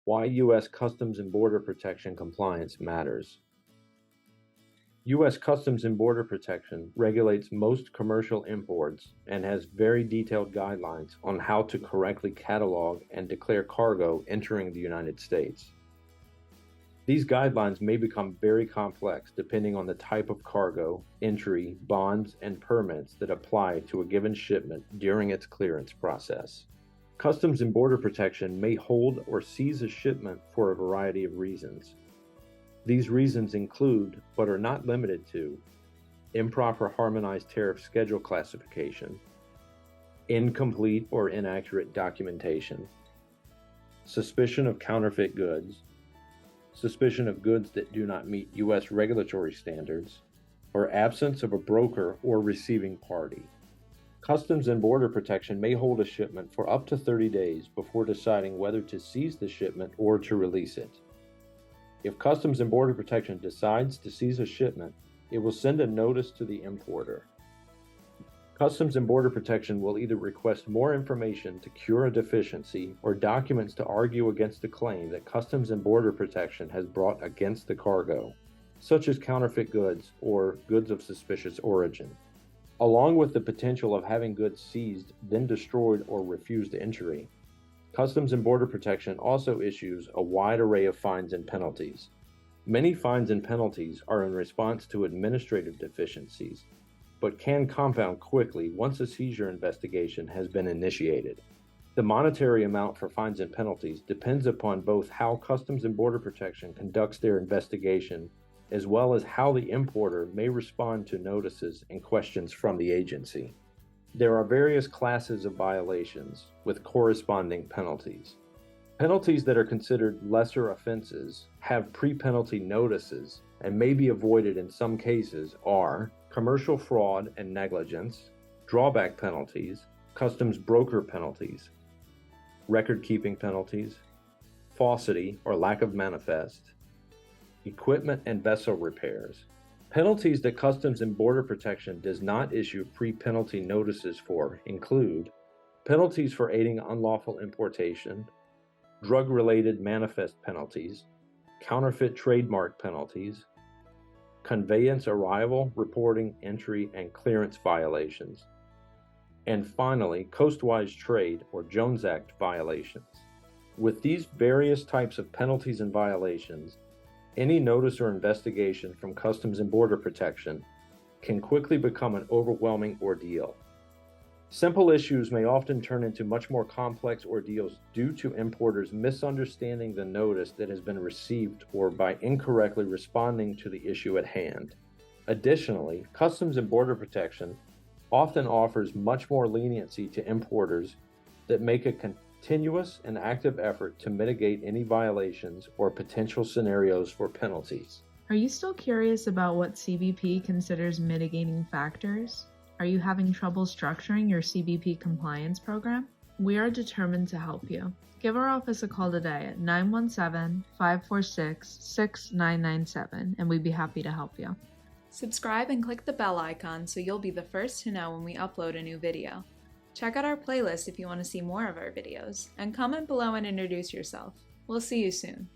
Why U.S. Customs and Border Protection compliance matters. U.S. Customs and Border Protection regulates most commercial imports and has very detailed guidelines on how to correctly catalog and declare cargo entering the United States. These guidelines may become very complex depending on the type of cargo, entry, bonds, and permits that apply to a given shipment during its clearance process. Customs and Border Protection may hold or seize a shipment for a variety of reasons. These reasons include, but are not limited to, improper harmonized tariff schedule classification, incomplete or inaccurate documentation, suspicion of counterfeit goods, suspicion of goods that do not meet U.S. regulatory standards, or absence of a broker or receiving party. Customs and Border Protection may hold a shipment for up to 30 days before deciding whether to seize the shipment or to release it. If Customs and Border Protection decides to seize a shipment, it will send a notice to the importer. Customs and Border Protection will either request more information to cure a deficiency or documents to argue against a claim that Customs and Border Protection has brought against the cargo, such as counterfeit goods or goods of suspicious origin. Along with the potential of having goods seized, then destroyed or refused entry, Customs and Border Protection also issues a wide array of fines and penalties. Many fines and penalties are in response to administrative deficiencies, but can compound quickly once a seizure investigation has been initiated. The monetary amount for fines and penalties depends upon both how Customs and Border Protection conducts their investigation, as well as how the importer may respond to notices and questions from the agency. There are various classes of violations with corresponding penalties. Penalties that are considered lesser offenses have pre-penalty notices and may be avoided in some cases are commercial fraud and negligence, drawback penalties, customs broker penalties, record-keeping penalties, falsity or lack of manifest, equipment and vessel repairs. Penalties that Customs and Border Protection does not issue pre-penalty notices for include penalties for aiding unlawful importation, drug-related manifest penalties, counterfeit trademark penalties, conveyance arrival, reporting, entry, and clearance violations, and finally, coastwise trade or Jones Act violations. With these various types of penalties and violations, any notice or investigation from Customs and Border Protection can quickly become an overwhelming ordeal. Simple issues may often turn into much more complex ordeals due to importers misunderstanding the notice that has been received or by incorrectly responding to the issue at hand. Additionally, Customs and Border Protection often offers much more leniency to importers that make a continuous and active effort to mitigate any violations or potential scenarios for penalties. Are you still curious about what CBP considers mitigating factors? Are you having trouble structuring your CBP compliance program? We are determined to help you. Give our office a call today at 917-546-6997 and we'd be happy to help you. Subscribe and click the bell icon so you'll be the first to know when we upload a new video. Check out our playlist if you want to see more of our videos, and comment below and introduce yourself. We'll see you soon.